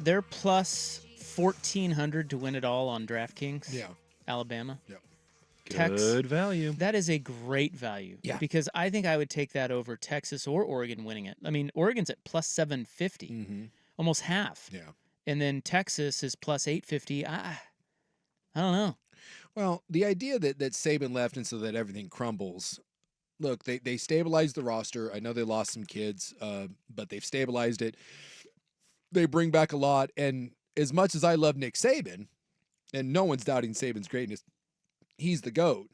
They're plus 1,400 to win it all on DraftKings. Yeah. Alabama. Yep. Good value. That is a great value. Yeah. Because I think I would take that over Texas or Oregon winning it. I mean, Oregon's at plus 750, almost half. Yeah. And then Texas is plus 850. I don't know. Well, the idea that Saban left and so that everything crumbles. Look, they stabilized the roster. I know they lost some kids, but they've stabilized it. They bring back a lot. And as much as I love Nick Saban, and no one's doubting Saban's greatness, he's the GOAT.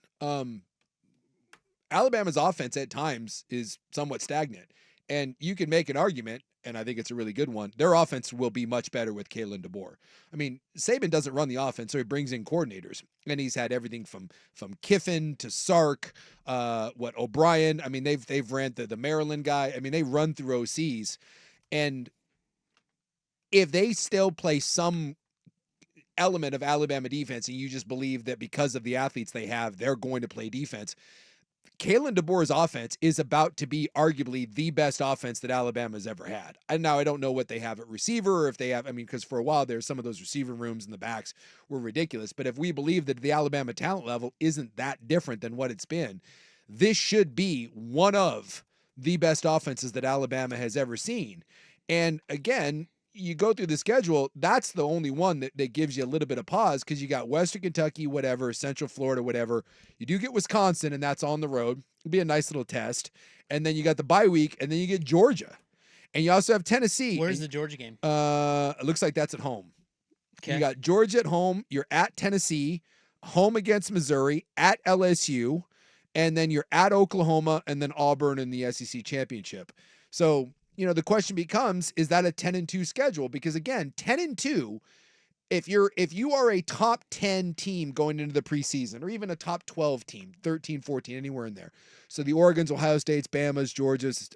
Alabama's offense at times is somewhat stagnant. And you can make an argument, and I think it's a really good one, their offense will be much better with Kalen DeBoer. I mean, Saban doesn't run the offense, so he brings in coordinators. And he's had everything from Kiffin to Sark, O'Brien. I mean, they've ran the Maryland guy. I mean, they run through OCs. And if they still play some element of Alabama defense and you just believe that because of the athletes they have, they're going to play defense, Kalen DeBoer's offense is about to be arguably the best offense that Alabama's ever had. And now I don't know what they have at receiver or if they have, I mean, because for a while there, some of those receiver rooms in the backs were ridiculous. But if we believe that the Alabama talent level isn't that different than what it's been, this should be one of the best offenses that Alabama has ever seen. And again, you go through the schedule, that's the only one that gives you a little bit of pause because you got Western Kentucky, whatever, Central Florida, whatever. You do get Wisconsin, and that's on the road. It'll be a nice little test. And then you got the bye week, and then you get Georgia. And you also have Tennessee. Where's the Georgia game? It looks like that's at home. Okay. You got Georgia at home. You're at Tennessee, home against Missouri, at LSU, and then you're at Oklahoma, and then Auburn in the SEC championship. So, you know, the question becomes, is that a 10-2 schedule? Because again, 10-2, if you are a top 10 team going into the preseason, or even a top 12 team, 13, 14, anywhere in there. So the Oregons, Ohio States, Bamas, Georgias,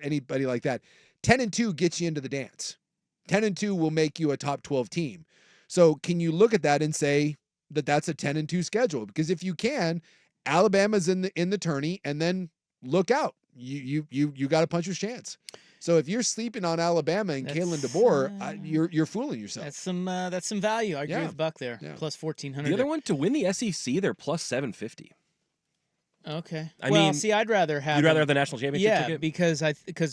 anybody like that, 10-2 gets you into the dance. 10-2 will make you a top 12 team. So can you look at that and say that that's a 10-2 schedule? Because if you can, Alabama's in the tourney, and then look out. You got a puncher's chance. So if you're sleeping on Alabama and Kalen DeBoer, you're fooling yourself. That's some value. I agree with Buck there. Yeah. Plus 1,400. The other one to win the SEC, they're plus 750. Okay. I mean, see, I'd rather have. You'd rather have the national championship ticket? because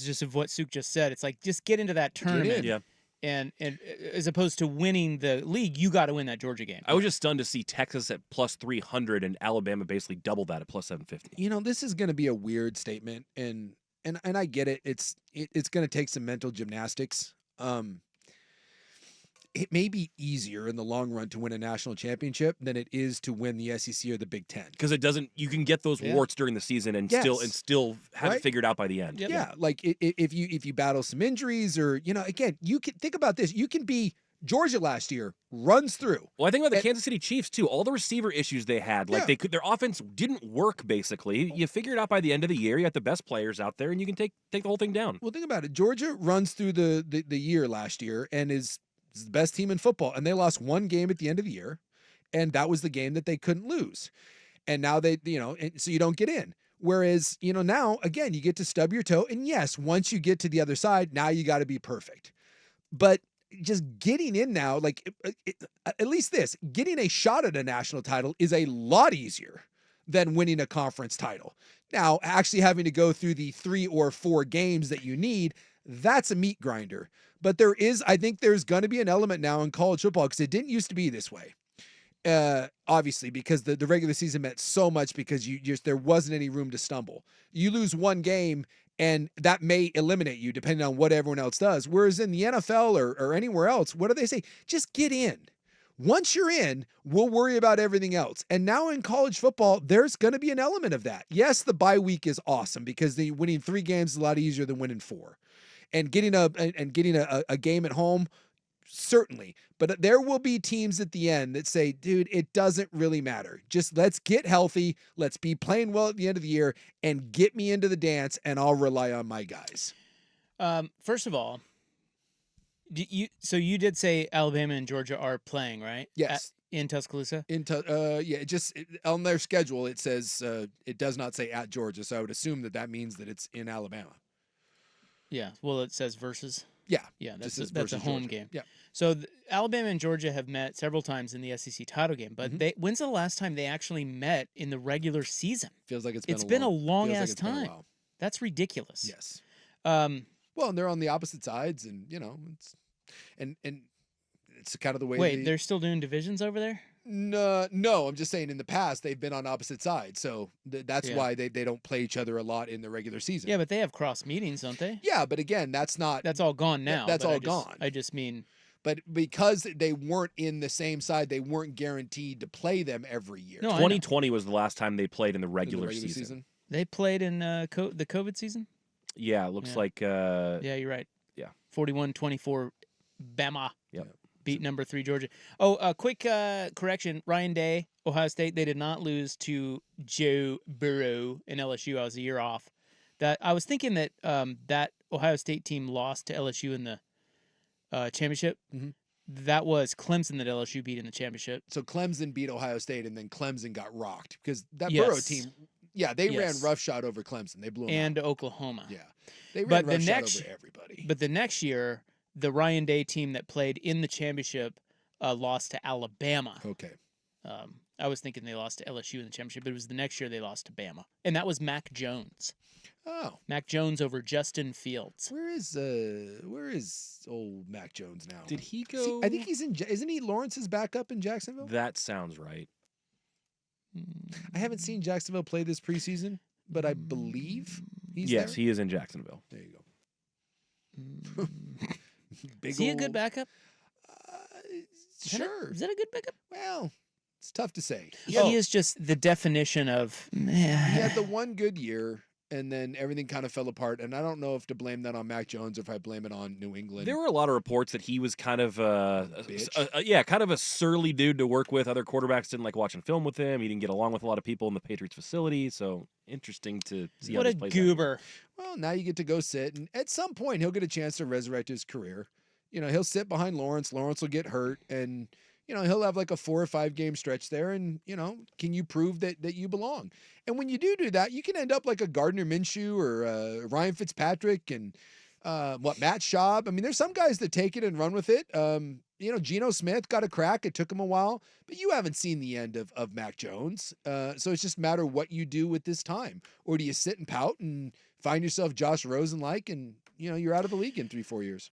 just of what Suke just said. It's like just get into that tournament. Yeah. And as opposed to winning the league, you got to win that Georgia game. I was just stunned to see Texas at plus 300 and Alabama basically double that at plus 750. You know, this is going to be a weird statement, and I get it. It's going to take some mental gymnastics. It may be easier in the long run to win a national championship than it is to win the SEC or the Big Ten. Because it doesn't, you can get those warts during the season and still have it figured out by the end. Yep. Yeah, like if you battle some injuries or, you know, again, you can think about this. You can be Georgia last year, runs through. Well, I think about the Kansas City Chiefs too. All the receiver issues they had, like their offense didn't work. Basically, you figure it out by the end of the year. You got the best players out there, and you can take the whole thing down. Well, think about it. Georgia runs through the year last year and is the best team in football, and they lost one game at the end of the year, and that was the game that they couldn't lose. And now they, you know, and so you don't get in. Whereas, you know, now again you get to stub your toe, and yes, once you get to the other side, now you got to be perfect. But just getting in now, like at least this, getting a shot at a national title is a lot easier than winning a conference title. Now, actually having to go through the 3 or 4 games that you need, that's a meat grinder. But I think there's going to be an element now in college football, because it didn't used to be this way. Obviously, because the regular season meant so much, because there wasn't any room to stumble. You lose one game, and that may eliminate you depending on what everyone else does. Whereas in the NFL or anywhere else, what do they say? Just get in. Once you're in, we'll worry about everything else. And now in college football, there's going to be an element of that. Yes, the bye week is awesome because winning 3 games is a lot easier than winning 4. And getting a game at home, certainly. But there will be teams at the end that say, dude, it doesn't really matter. Just let's get healthy. Let's be playing well at the end of the year and get me into the dance, and I'll rely on my guys. First of all, you did say Alabama and Georgia are playing, right? Yes. In Tuscaloosa? On their schedule, it says it does not say at Georgia, so I would assume that means that it's in Alabama. Yeah. Well, it says versus. Yeah. Yeah, Just that's as that's a versus home Georgia. game. Yeah. So Alabama and Georgia have met several times in the SEC title game, but when's the last time they actually met in the regular season? Feels like It's been a long feels like ass it's been a time. while. That's ridiculous. Yes. Um, Well, and they're on the opposite sides, and it's and it's kind of the way. wait, they're still doing divisions over there? No, I'm just saying in the past they've been on opposite sides, so that's Yeah. why they don't play each other a lot in the regular season. Yeah, but they have cross meetings, don't they? Yeah, but again, that's not That's all gone now. that's but all gone. I just mean, But because they weren't in the same side, they weren't guaranteed to play them every year. No, I know. 2020 was the last time they played in the In the regular, season. they played in the COVID season. Yeah, it looks Yeah. like. Yeah, you're right. Yeah. 41-24, Bama. Yep. Beat number 3 Georgia. Oh, quick correction. Ryan Day, Ohio State. They did not lose to Joe Burrow in LSU. I was a year off. That I was thinking that that Ohio State team lost to LSU in the championship. Mhm. That was Clemson that LSU beat in the championship. So Clemson beat Ohio State, and then Clemson got rocked because that Yes. Burrow team. Yeah, they ran Yes. roughshod over Clemson. They blew them And out. Oklahoma. Yeah, they ran But the roughshod next- over everybody. But the next year, the Ryan Day team that played in the championship lost to Alabama. Okay. I was thinking they lost to LSU in the championship, but it was the next year they lost to Bama. And that was Mac Jones. Oh, Mac Jones over Justin Fields. where is old Mac Jones now? Did he See, go? I think he's in. Isn't he Lawrence's backup in Jacksonville? That sounds right. I haven't seen Jacksonville play this preseason, but I believe he's Yes, there. he is in Jacksonville. There you go. Big Is he a good old- backup? Sure. Is that a good backup? Well, it's tough to say. He is just the definition of. He had the one good year, and then everything kind of fell apart. And I don't know if to blame that on Mac Jones or if I blame it on New England. There were a lot of reports that he was kind of Bitch. kind of a surly dude to work with. Other quarterbacks didn't like watching film with him. He didn't get along with a lot of people in the Patriots facility. So interesting to see What how a this plays out. goober. Well, now you get to go sit, and at some point he'll get a chance to resurrect his career. He'll sit behind Lawrence. Lawrence will get hurt, and he'll have like a 4 or 5 game stretch there. And can you prove that you belong? And when you do that, you can end up like a Gardner Minshew or Ryan Fitzpatrick and Matt Schaub. I mean, there's some guys that take it and run with it. Geno Smith got a crack. It took him a while, but you haven't seen the end of Mac Jones. So it's just a matter of what you do with this time. Or do you sit and pout and find yourself Josh Rosen-like and you're out of the league in 3-4 years?